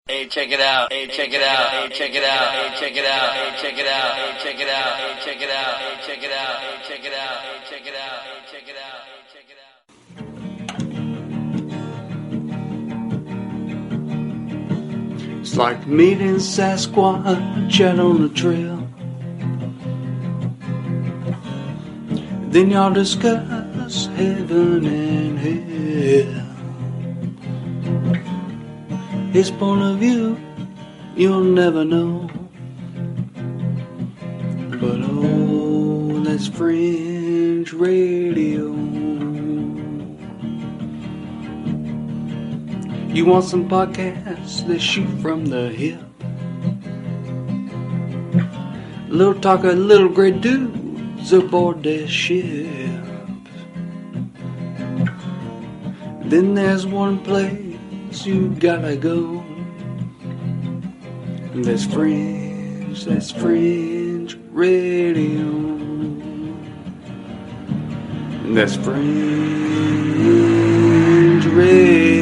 Hey, check it out. Hey, check it out. Hey, check it out. Hey, check it out. Hey, check it out. Hey, check it out. Hey, check it out. Hey, check it out. Hey, check it out. Hey, check it out. Hey, check it out. Hey, check it out. It's like meeting Sasquatch out on the trail. Then y'all discuss heaven and hell. His point of view, you'll never know. But oh, that's Fringe Radio. You want some podcasts that shoot from the hip? Little talk of little gray dudes aboard their ships. Then there's one place you gotta go. That's Fringe Radio. That's Fringe Radio.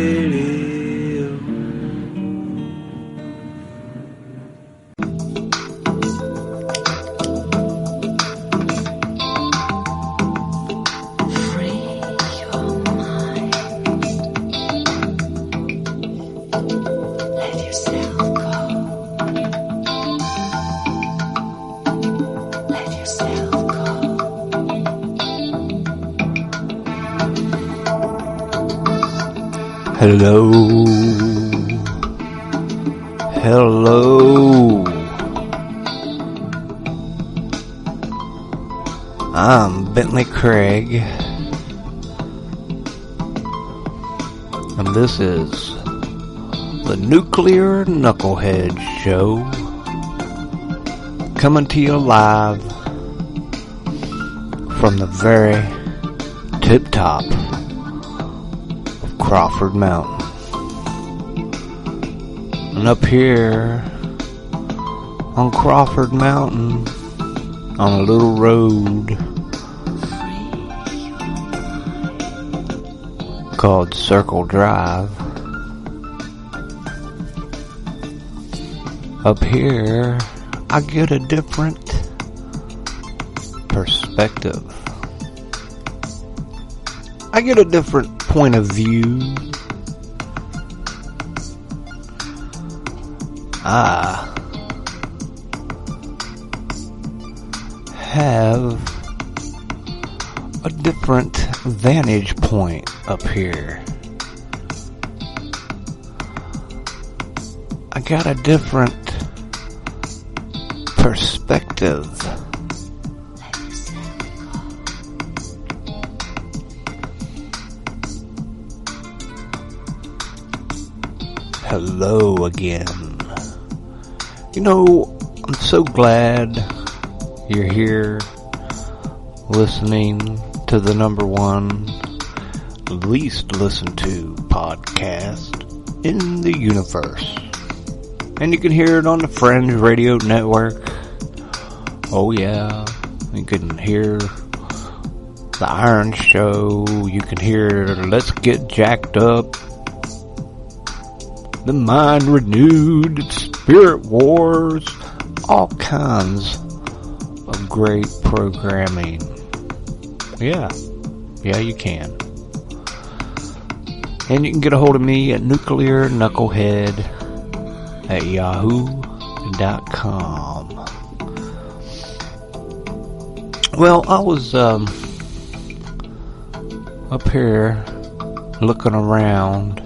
Hello. I'm Bentley Craig, and this is the Nuclear Knucklehead Show, coming to you live from the very tip top of Crawford Mountain. And up here on Crawford Mountain, on a little road called Circle Drive, up here I get a different perspective. I get a different point of view. I have a different vantage point up here. I got a different perspective. Hello again. You know, I'm so glad you're here listening to the number one least listened to podcast in the universe. And you can hear it on the Fringe Radio Network. Oh yeah, you can hear The Iron Show. You can hear Let's Get Jacked Up, The Mind Renewed, Spirit Wars, all kinds of great programming. Yeah, you can. And you can get a hold of me at nuclearknucklehead@yahoo.com. Well, I was up here looking around,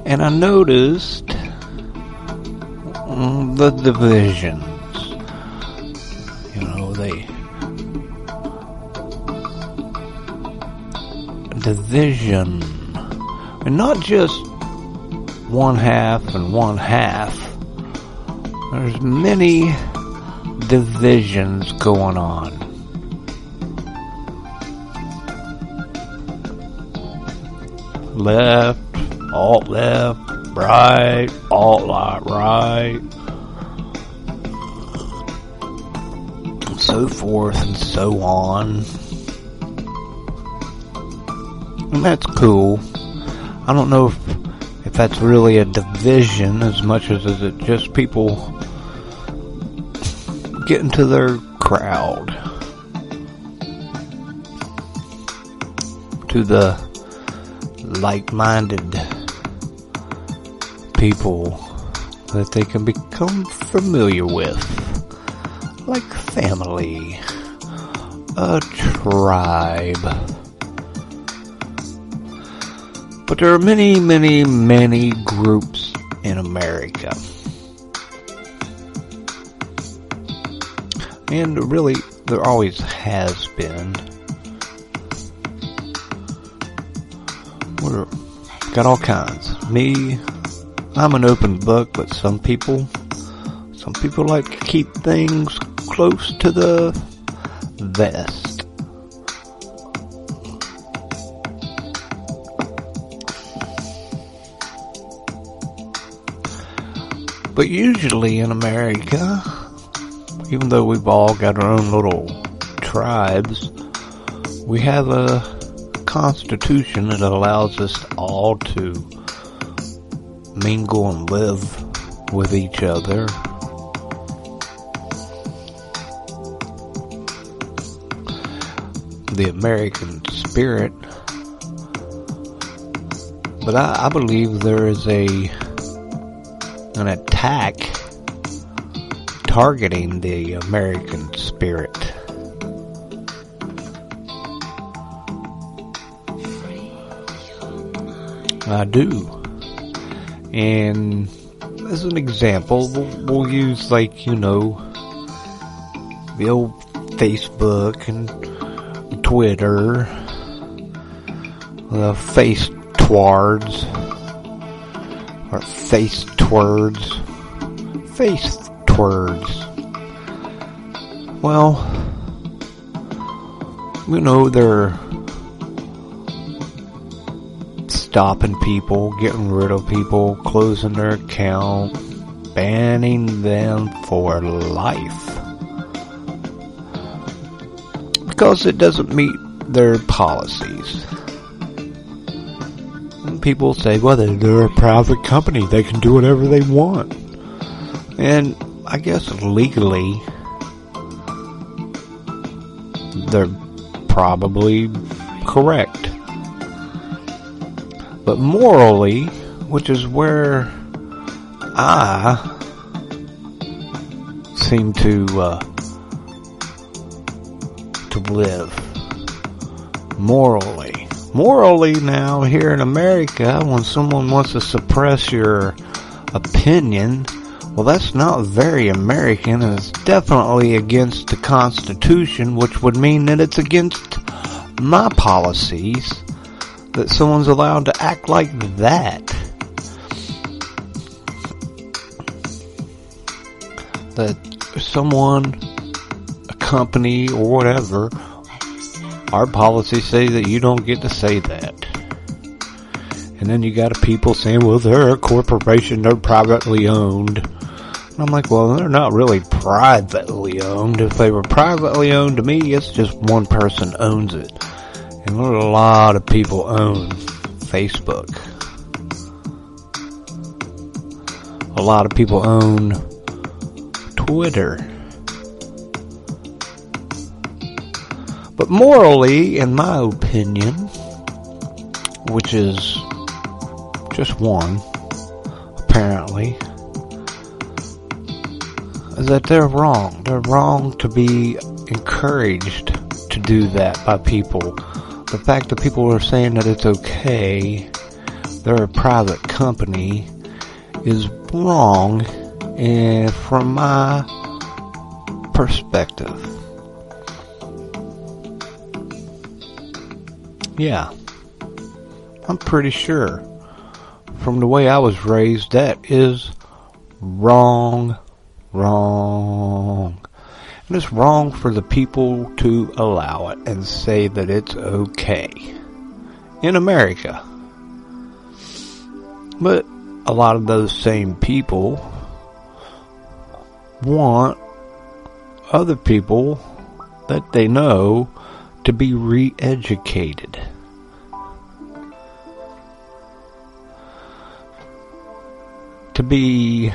and I noticed the divisions. You know, division, and not just one half and one half. There's many divisions going on. Left, alt left, right, alt right, so forth and so on. And that's cool. I don't know if that's really a division as much as is it just people getting to their crowd, to the like-minded people that they can become familiar with, like family, a tribe. But there are many, many, many groups in America. And really, there always has been. We've got all kinds. Me, I'm an open book, but some people like to keep things close to the vest. But usually in America, even though we've all got our own little tribes, we have a constitution that allows us all to mingle and live with each other. The American spirit. But I believe there is an attack targeting the American spirit. I do. And as an example, we'll use the old Facebook and Twitter, the face twards, or face twords. Well, they're stopping people, getting rid of people, closing their account, banning them for life. Because it doesn't meet their policies. And people say, well, they're a private company. They can do whatever they want. And I guess legally, they're probably correct. But morally, which is where I seem to live. Morally now, here in America, when someone wants to suppress your opinion, well, that's not very American, and it's definitely against the Constitution, which would mean that it's against my policies, that someone's allowed to act like that. That someone, a company, or whatever, our policies say that you don't get to say that. And then you got people saying, well, they're a corporation, they're privately owned. And I'm like, well, they're not really privately owned. If they were privately owned, to me, it's just one person owns it. And a lot of people own Facebook. A lot of people own Twitter. But morally, in my opinion, which is just one, apparently, is that they're wrong. They're wrong to be encouraged to do that by people. The fact that people are saying that it's okay, they're a private company, is wrong, and from my perspective. Yeah, I'm pretty sure from the way I was raised that is wrong. And it's wrong for the people to allow it and say that it's okay in America. But a lot of those same people want other people that they know to be re-educated. to be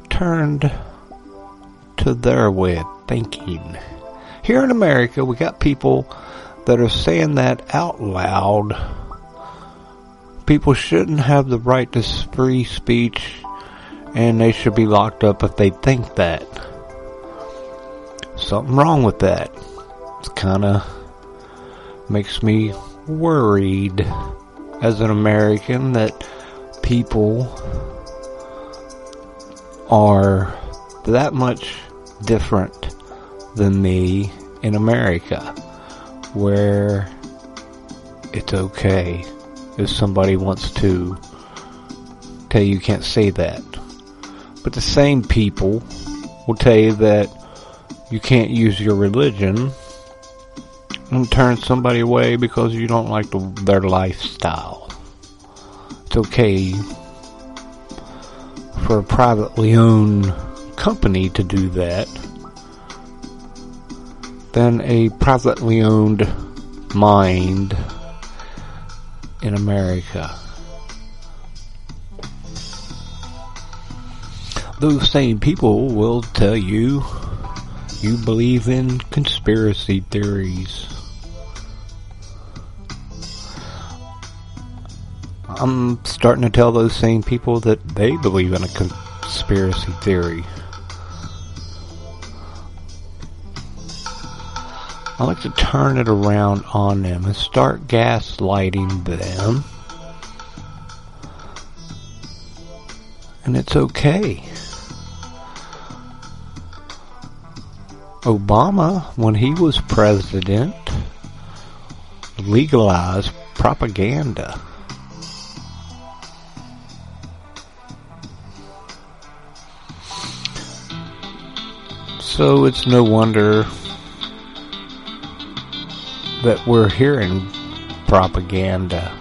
turned to their way of thinking. Here in America, we got people that are saying that out loud. People shouldn't have the right to free speech, and they should be locked up if they think that. Something wrong with that. It's kinda makes me worried as an American that people are that much different than me in America, where it's okay if somebody wants to tell you can't say that. But the same people will tell you that you can't use your religion and turn somebody away because you don't like their lifestyle. It's okay for a privately owned company to do that than a privately owned mind in America. Those same people will tell you you believe in conspiracy theories. I'm starting to tell those same people that they believe in a conspiracy theory. I like to turn it around on them and start gaslighting them. And it's okay. Obama, when he was president, legalized propaganda. So it's no wonder that we're hearing propaganda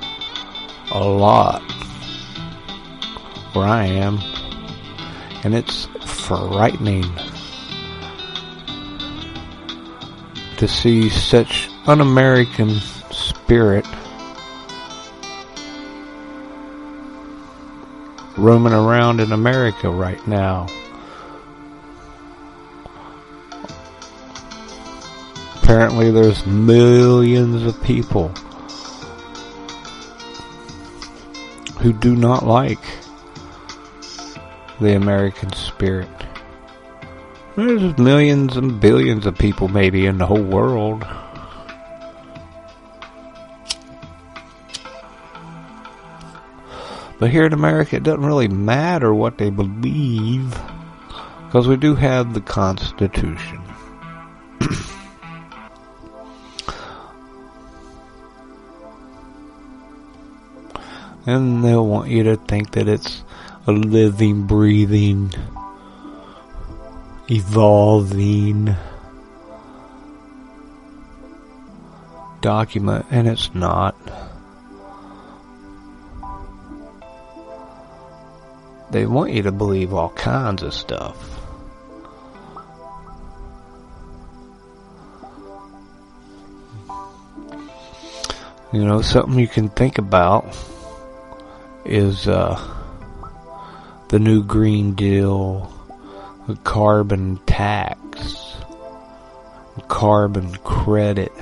a lot where I am, and it's frightening to see such un-American spirit roaming around in America right now. Apparently there's millions of people who do not like the American spirit. There's millions and billions of people maybe in the whole world. But here in America, it doesn't really matter what they believe, because we do have the Constitution. And they'll want you to think that it's a living, breathing, evolving document, and it's not. They want you to believe all kinds of stuff. You know, something you can think about is the new Green Deal, the carbon tax, carbon credit.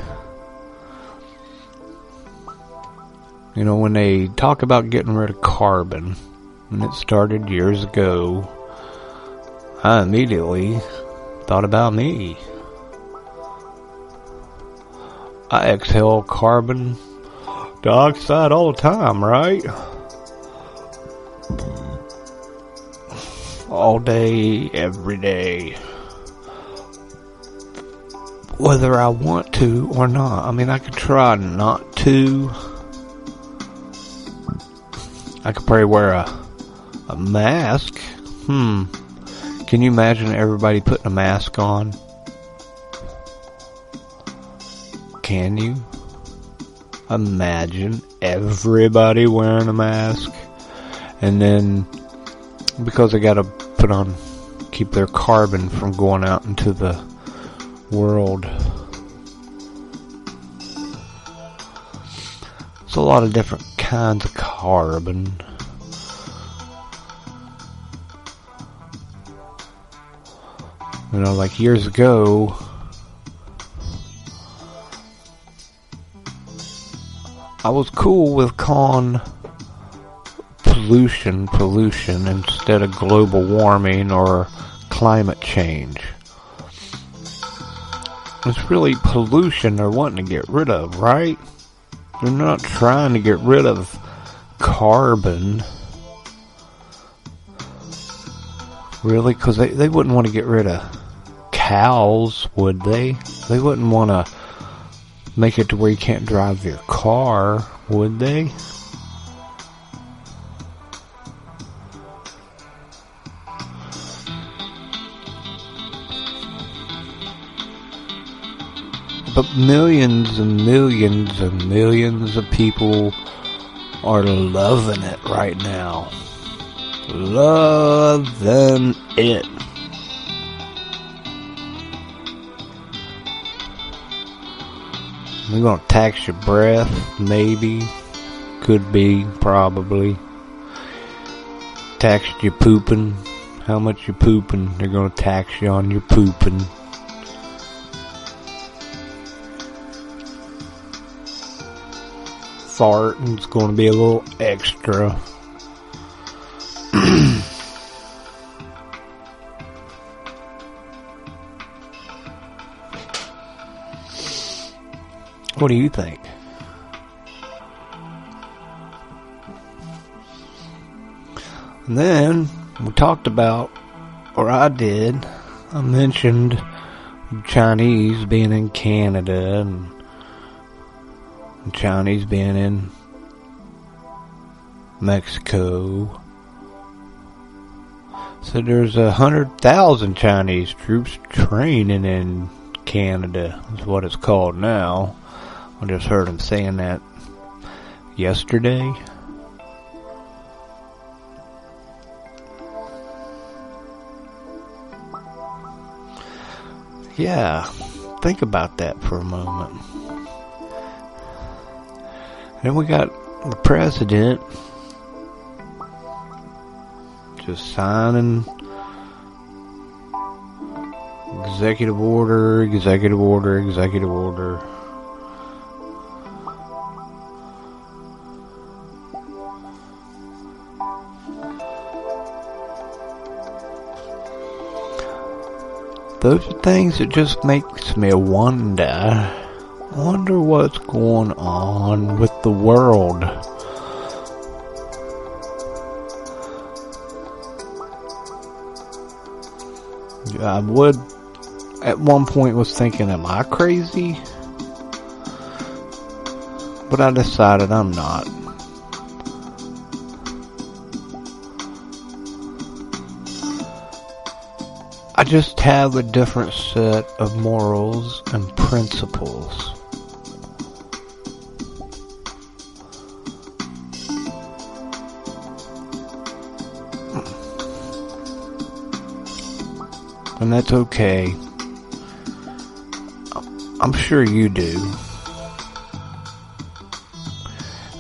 You know, when they talk about getting rid of carbon, and it started years ago, I immediately thought about me. I exhale carbon dioxide all the time, right? All day, every day. Whether I want to or not. I mean, I could try not to. I could probably wear a mask. Can you imagine everybody putting a mask on? Can you imagine everybody wearing a mask? And then, because they gotta keep their carbon from going out into the world. It's a lot of different kinds of carbon. You know, like years ago, I was cool with calling pollution instead of global warming or climate change. It's really pollution they're wanting to get rid of, right? They're not trying to get rid of carbon. Really? Because they wouldn't want to get rid of cows, would they? They wouldn't want to make it to where you can't drive your car, would they? But millions and millions and millions of people are loving it right now. Loving it. They're gonna tax your breath, maybe. Could be, probably. Tax your pooping. How much you're pooping, they're gonna tax you on your pooping. Farting's gonna be a little extra. What do you think? And then we talked about, or I did, I mentioned Chinese being in Canada and Chinese being in Mexico. So there's 100,000 Chinese troops training in Canada, is what it's called now. I just heard him saying that yesterday. Yeah, think about that for a moment. Then we got the president just signing executive order. Those are things that just makes me wonder what's going on with the world. I would, at one point, was thinking, am I crazy? But I decided I'm not. I just have a different set of morals and principles. And that's okay. I'm sure you do.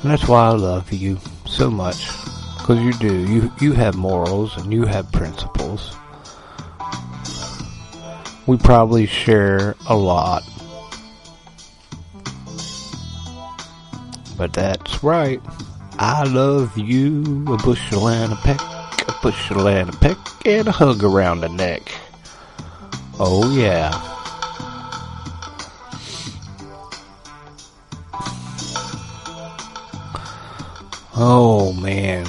And that's why I love you so much. Because you do. You have morals and you have principles. We probably share a lot. But that's right. I love you. A bushel and a peck, a bushel and a peck, and a hug around the neck. Oh yeah. Oh man.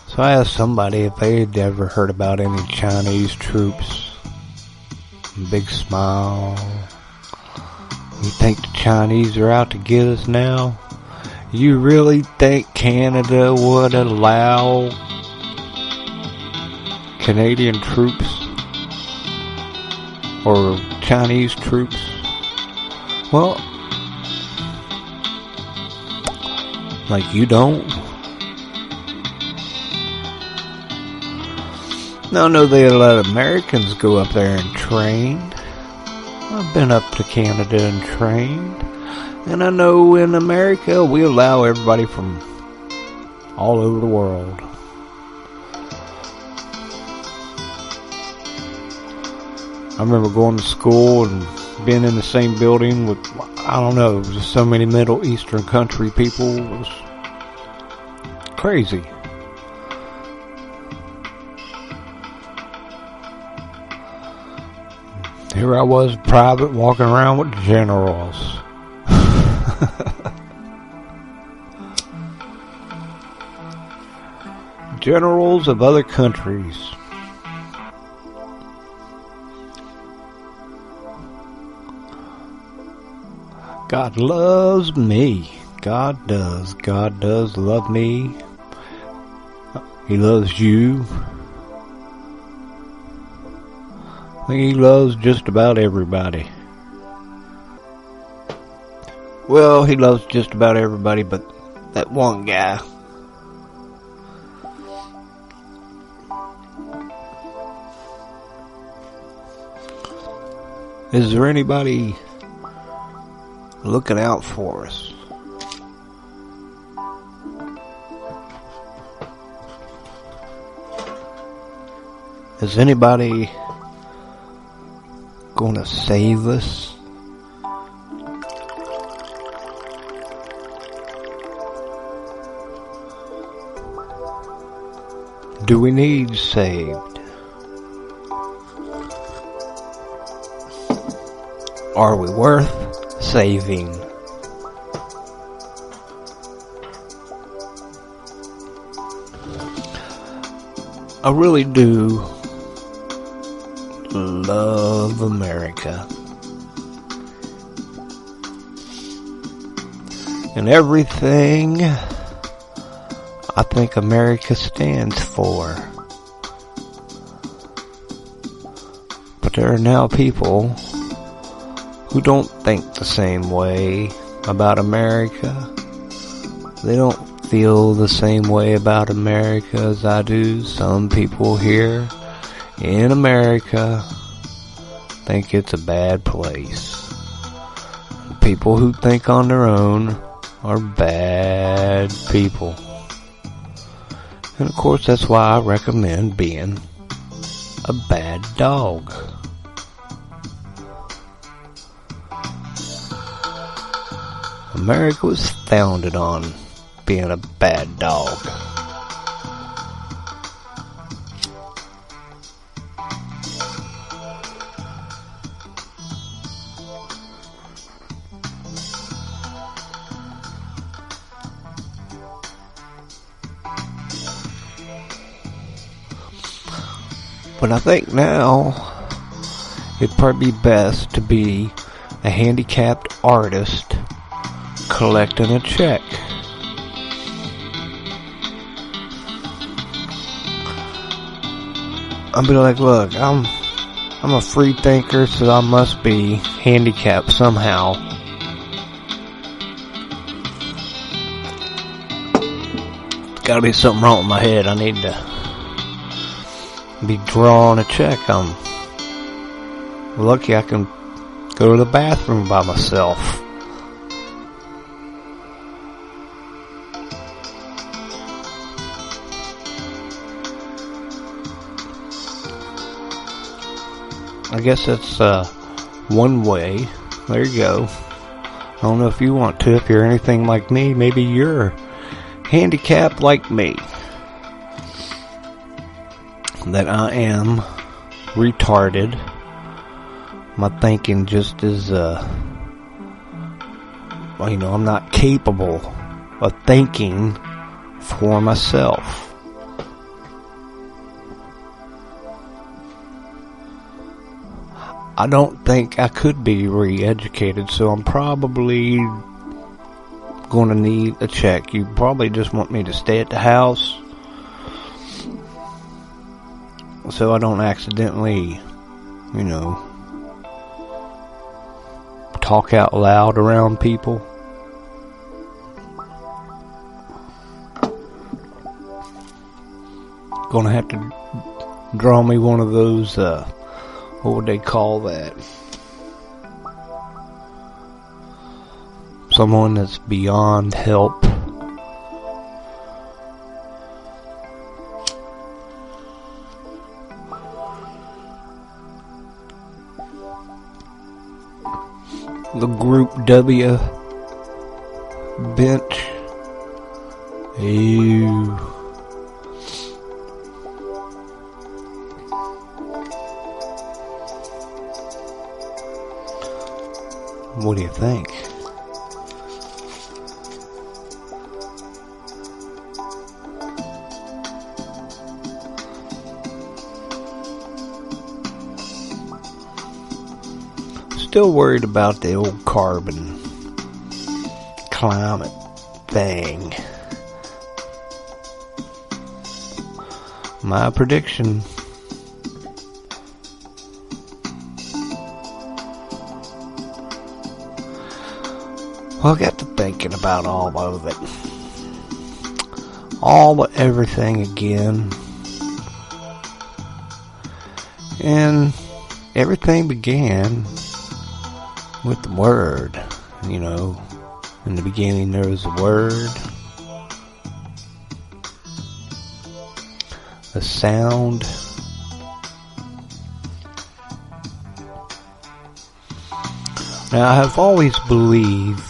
So I asked somebody if they had ever heard about any Chinese troops. Big smile. You think the Chinese are out to get us now? You really think Canada would allow Canadian troops or Chinese troops? Well, like you don't? No, they let Americans go up there and train. I've been up to Canada and trained. And I know in America we allow everybody from all over the world. I remember going to school and being in the same building with, I don't know, just so many Middle Eastern country people. It was crazy. Here I was, private, walking around with generals. Generals of other countries. God loves me. God does. God does love me. He loves you. I think He loves just about everybody. Well, He loves just about everybody, but that one guy. Is there anybody looking out for us? Is anybody going to save us? Do we need saved? Are we worth saving? I really do love America. And everything I think America stands for. But there are now people who don't think the same way about America. They don't feel the same way about America as I do. Some people here in America think it's a bad place. People who think on their own are bad people. And of course that's why I recommend being a bad dog. America was founded on being a bad dog. But I think now it'd probably be best to be a handicapped artist collecting a check. I'll be like, look, I'm a free thinker, so I must be handicapped somehow. Gotta be something wrong with my head. I need to be drawing a check. I'm lucky I can go to the bathroom by myself. I guess that's one way. There you go. I don't know if you want to. If you're anything like me, maybe you're handicapped like me. That I am retarded. My thinking just is, I'm not capable of thinking for myself. I don't think I could be re-educated, so I'm probably going to need a check. You probably just want me to stay at the house so I don't accidentally, talk out loud around people. Gonna have to draw me one of those, what would they call that? Someone that's beyond help. the Group W bench. Ew. What do you think? Still worried about the old carbon climate thing. My prediction. Well, I got to thinking about all of it. Everything again. And everything began with the word. You know, in the beginning there was a word, a sound, now I have always believed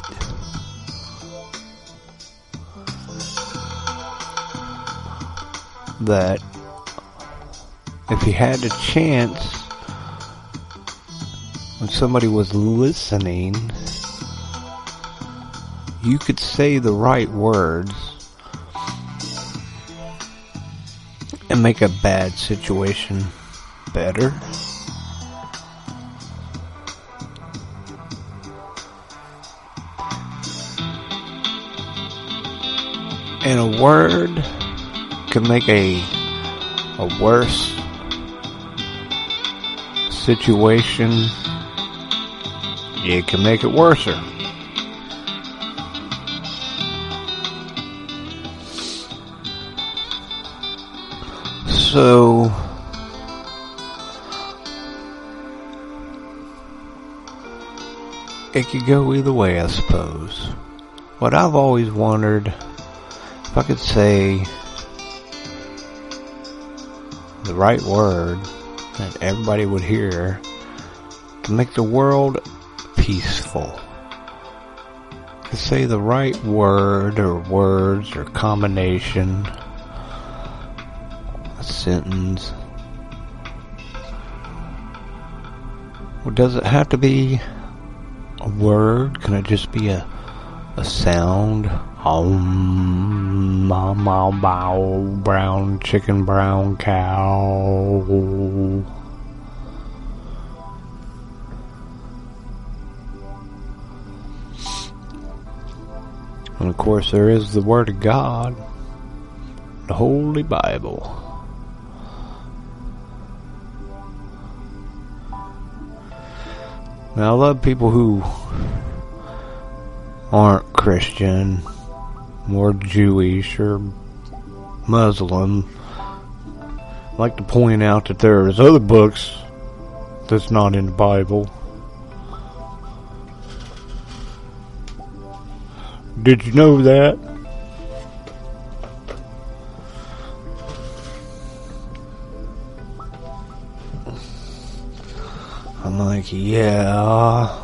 that if you had a chance when somebody was listening, you could say the right words and make a bad situation better. And a word can make a worse situation. It can make it worser. So it could go either way, I suppose. What I've always wondered, if I could say the right word that everybody would hear to make the world peaceful. To say the right word or words or combination, a sentence. Well, does it have to be a word? Can it just be a sound? Bow, bow, brown chicken, brown cow. And of course there is the Word of God, the Holy Bible. Now I love people who aren't Christian, more Jewish or Muslim. I like to point out that there's other books that's not in the Bible. Did you know that? I'm like, yeah.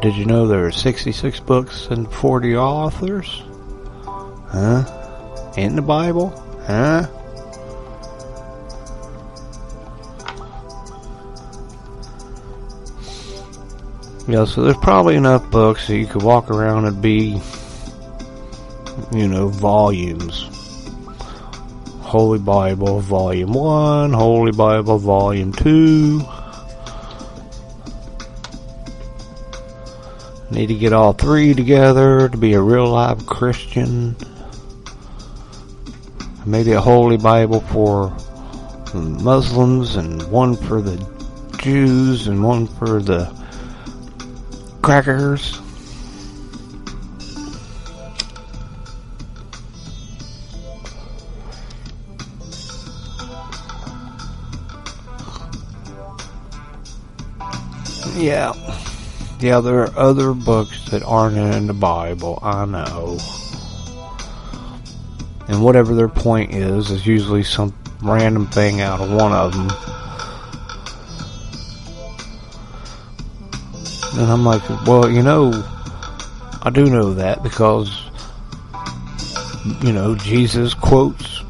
Did you know there are 66 books and 40 authors? Huh? In the Bible? Huh? Yeah, so there's probably enough books that you could walk around and be, you know, volumes. Holy Bible, Volume 1, Holy Bible, Volume 2. Need to get all three together to be a real live Christian. Maybe a Holy Bible for Muslims, and one for the Jews, and one for the crackers. Yeah, there are other books that aren't in the Bible, I know. And whatever their point is usually random thing out of one of them. And I'm like, well, I do know that because, Jesus quotes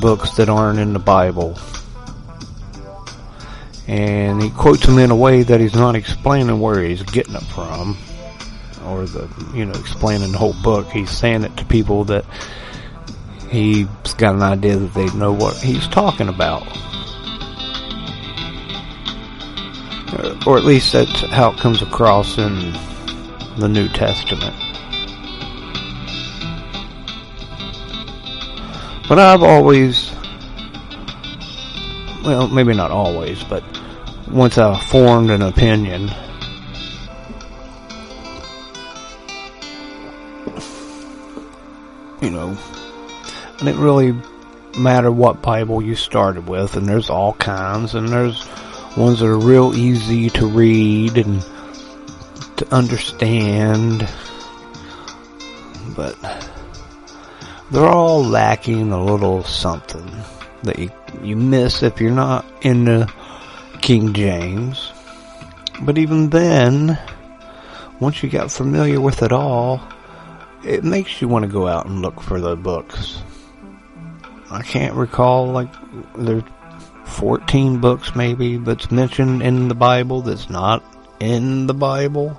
books that aren't in the Bible. And he quotes them in a way that he's not explaining where he's getting it from, or explaining the whole book. He's saying it to people that he's got an idea that they know what he's talking about. Or at least that's how it comes across in the New Testament. But I've always, well, maybe not always, but once I formed an opinion, it didn't really matter what Bible you started with, and there's all kinds, and there's ones that are real easy to read and to understand, but they're all lacking a little something that you miss if you're not into King James. But even then, once you got familiar with it all, it makes you want to go out and look for the books. I can't recall, there's 14 books maybe that's mentioned in the Bible that's not in the Bible.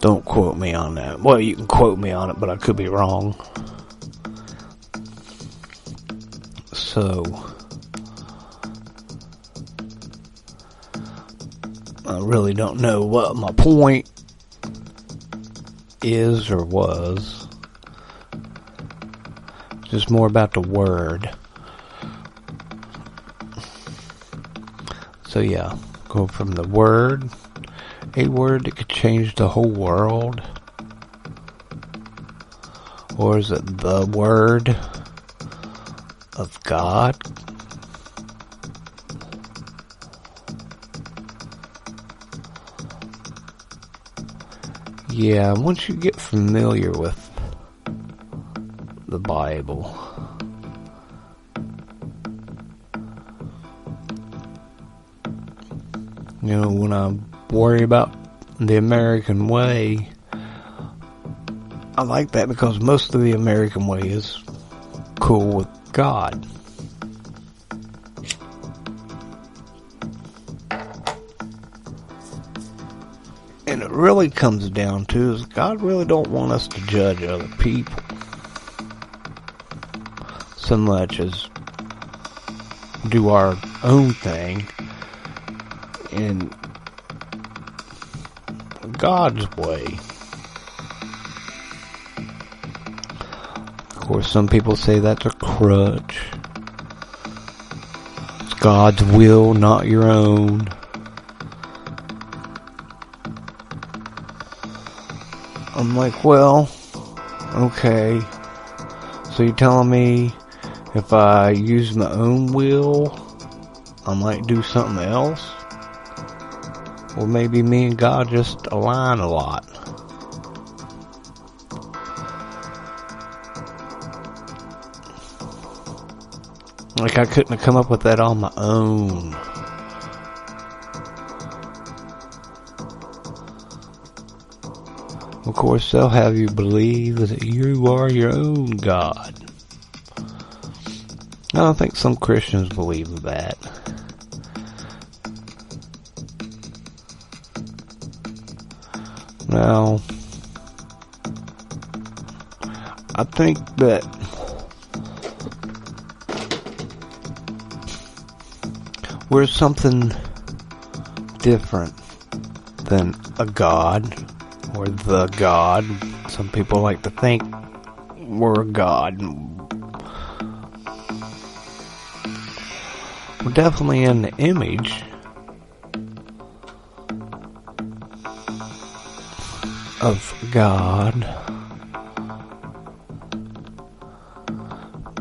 Don't quote me on that. Well, you can quote me on it, but I could be wrong. So, I really don't know what my point is or was. Just more about the word. So yeah, go from the word, a word that could change the whole world, or is it the word of God? Yeah, once you get familiar with the Bible, when I worry about the American way, I like that because most of the American way is cool with God. And it really comes down to is God really don't want us to judge other people so much as do our own thing in God's way. Of course, some people say that's a crutch. It's God's will, not your own. I'm like, well, okay. So you're telling me if I use my own will, I might do something else? Or maybe me and God just align a lot. Like I couldn't have come up with that on my own. Of course, they'll have you believe that you are your own God. I don't think some Christians believe that. Now, I think that we're something different than a God or the God. Some people like to think we're a God. We're definitely in the image of God,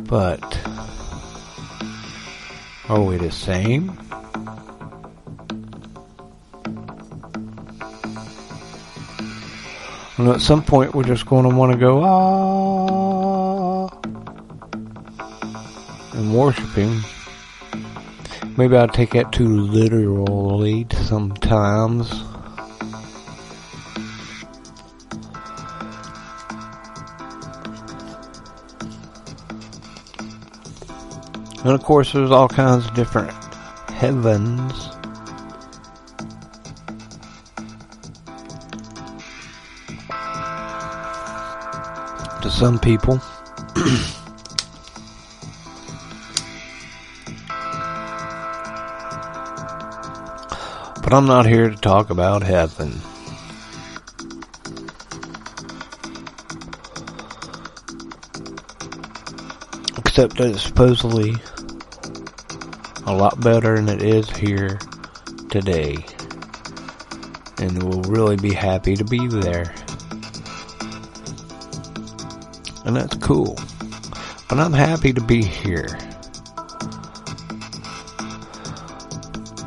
but are we the same? And at some point, we're just going to want to go, and worship Him. Maybe I'll take that too literally sometimes. And of course, there's all kinds of different heavens. To some people. But I'm not here to talk about heaven. Except that it's supposedly a lot better than it is here today. And we'll really be happy to be there. And that's cool. But I'm happy to be here.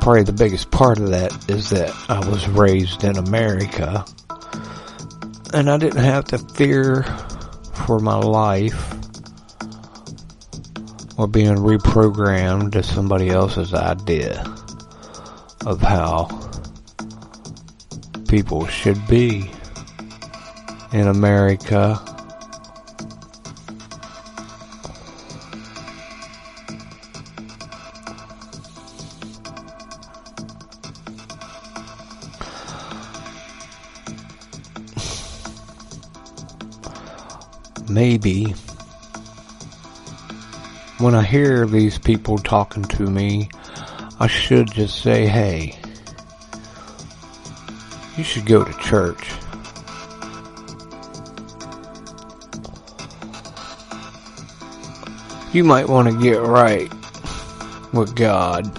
Probably the biggest part of that is that I was raised in America. And I didn't have to fear for my life or being reprogrammed to somebody else's idea of how people should be in America. Maybe when I hear these people talking to me, I should just say, hey, you should go to church. You might want to get right with God.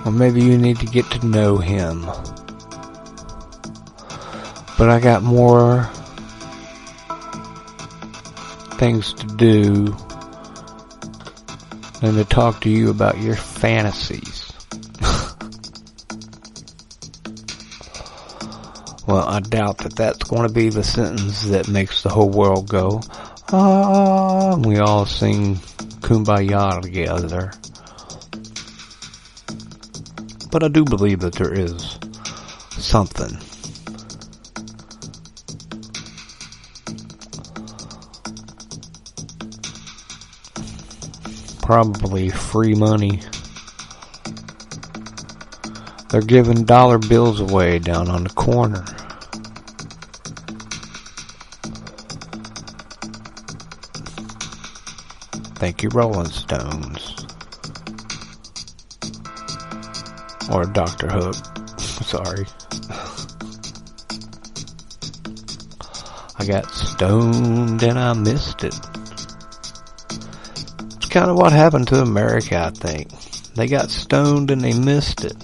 Or maybe you need to get to know Him. But I got more things to do than to talk to you about your fantasies. Well, I doubt that that's going to be the sentence that makes the whole world go, ah, and we all sing Kumbaya together. But I do believe that there is something. Probably free money. They're giving dollar bills away down on the corner. Thank you, Rolling Stones. Or Dr. Hook. Sorry. I got stoned and I missed it. It's kind of what happened to America, I think. They got stoned and they missed it.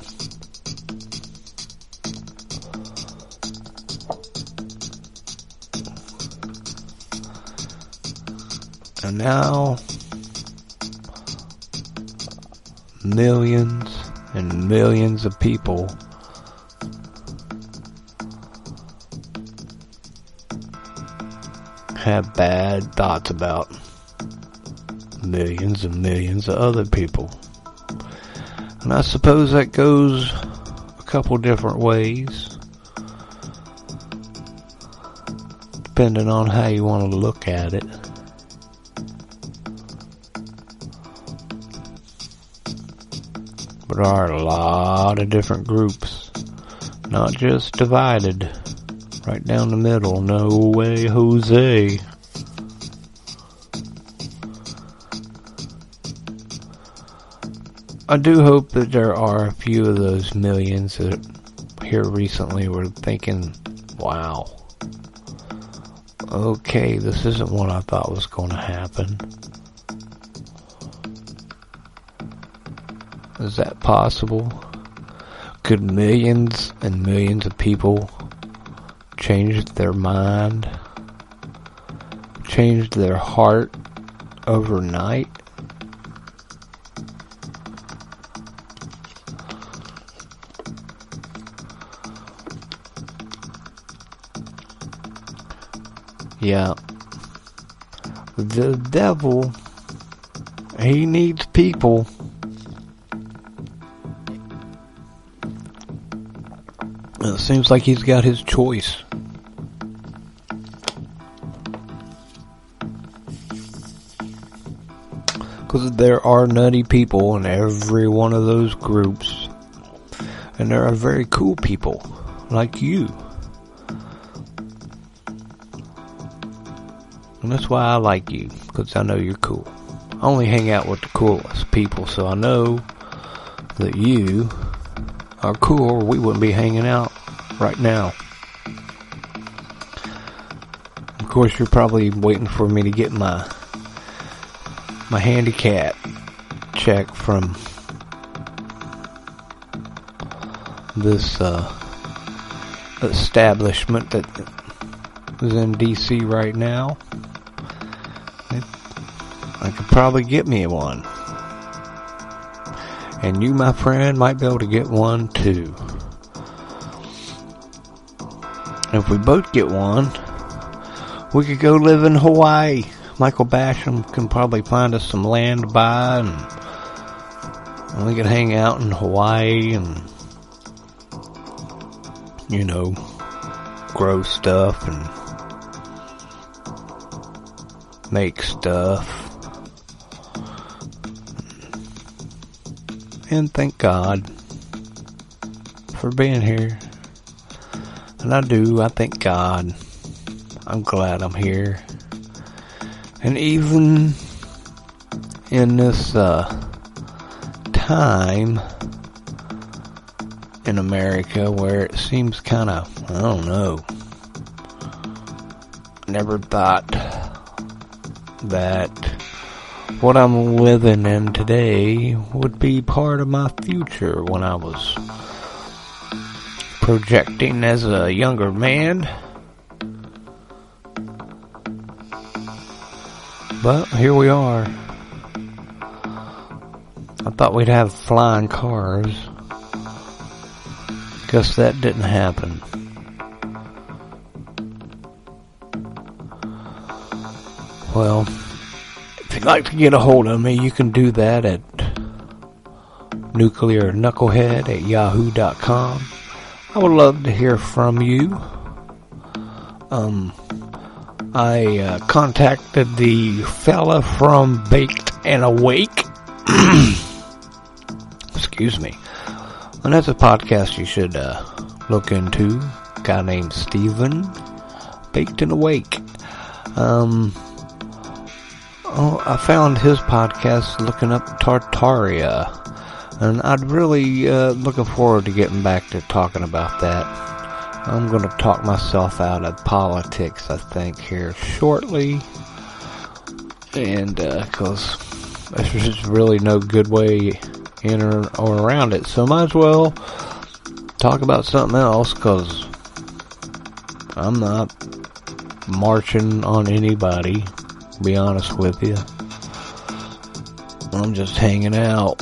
And now, millions and millions of people have bad thoughts about millions and millions of other people. And I suppose that goes a couple different ways, depending on how you want to look at it. There are a lot of different groups, not just divided, right down the middle. No way, Jose. I do hope that there are a few of those millions that here recently were thinking, wow, okay, this isn't what I thought was going to happen. Is that possible? Could millions and millions of people change their mind, change their heart overnight? Yeah. The devil, he needs people. It seems like he's got his choice. Because there are nutty people in every one of those groups. And there are very cool people, like you. And that's why I like you, because I know you're cool. I only hang out with the coolest people, so I know that you are cool, or we wouldn't be hanging out right now. Of course, you're probably waiting for me to get my handicap check from this establishment that is in DC right now. I could probably get me one. And you, my friend, might be able to get one too. If we both get one, we could go live in Hawaii. Michael Basham can probably find us some land to buy, and we could hang out in Hawaii and, you know, grow stuff and make stuff. And thank God for being here. And I thank God. I'm glad I'm here. And even in this time in America where it seems kind of, I don't know, never thought that what I'm living in today would be part of my future when I was projecting as a younger man. But here we are. I thought we'd have flying cars. Guess that didn't happen. Well, if you'd like to get a hold of me, you can do that at nuclearknucklehead@yahoo.com. I would love to hear from you. I contacted the fella from Baked and Awake. Excuse me. And that's a podcast you should look into. A guy named Steven. Baked and Awake. I found his podcast looking up Tartaria. And I'd really looking forward to getting back to talking about that. I'm going to talk myself out of politics, I think, here shortly. And, because there's just really no good way in or around it. So might as well talk about something else, because I'm not marching on anybody, to be honest with you. I'm just hanging out.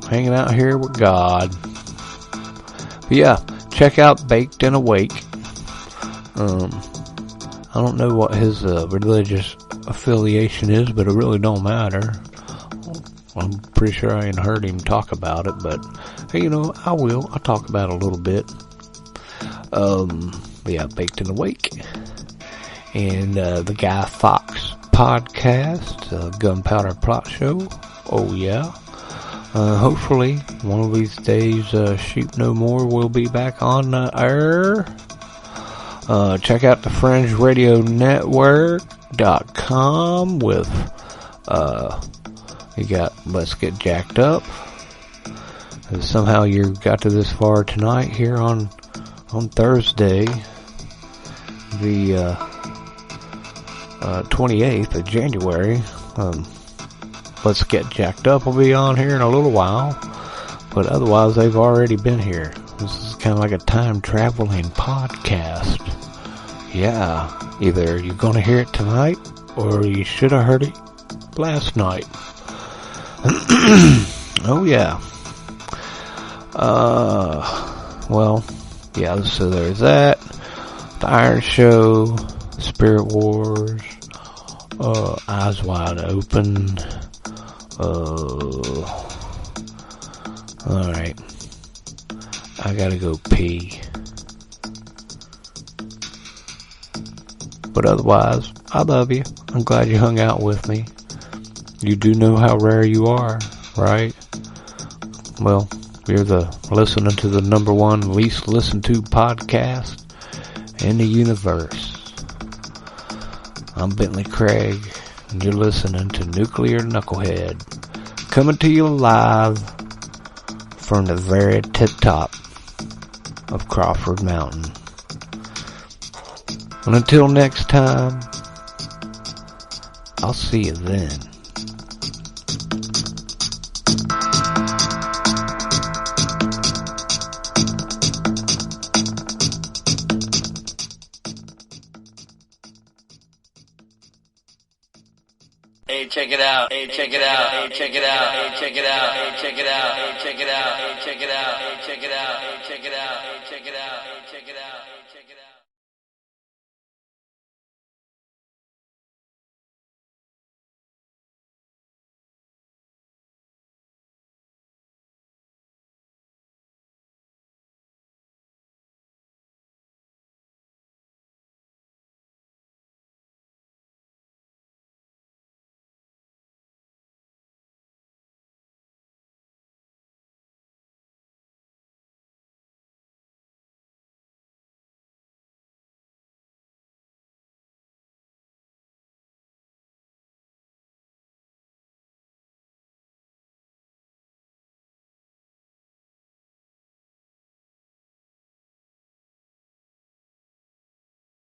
Hanging out here with God. But yeah, check out Baked and Awake. I don't know what his religious affiliation is, but it really don't matter. I'm pretty sure I ain't heard him talk about it, but hey, you know, I will. I'll talk about it a little bit. Yeah, Baked and Awake. And the Guy Fawkes podcast, Gunpowder Plot Show. Oh yeah. Hopefully, one of these days, Sheep No More will be back on the air. Check out the FringeRadioNetwork.com with, you got Let's Get Jacked Up. And somehow you got to this far tonight here on Thursday, the 28th of January. Let's Get Jacked Up will be on here in a little while, but otherwise they've already been here. This is kind of like a time traveling podcast. Yeah, either you're going to hear it tonight or you should have heard it last night. Oh yeah. Well, yeah, so there's that. The Iron Show, Spirit Wars, Eyes Wide Open, alright. I gotta go pee. But otherwise, I love you. I'm glad you hung out with me. You do know how rare you are, right? Well, you're listening to the number one least listened to podcast in the universe. I'm Bentley Craig, and you're listening to Nuclear Knucklehead, coming to you live from the very tip-top of Crawford Mountain. And until next time, I'll see you then. Hey, check it out. Hey, check it out. Hey, check it out. Hey, check it out. Hey, check it out. Hey, check it out. Hey, check it out. Hey, check it out. Hey, check it out. Hey, check it out. Hey, check it out.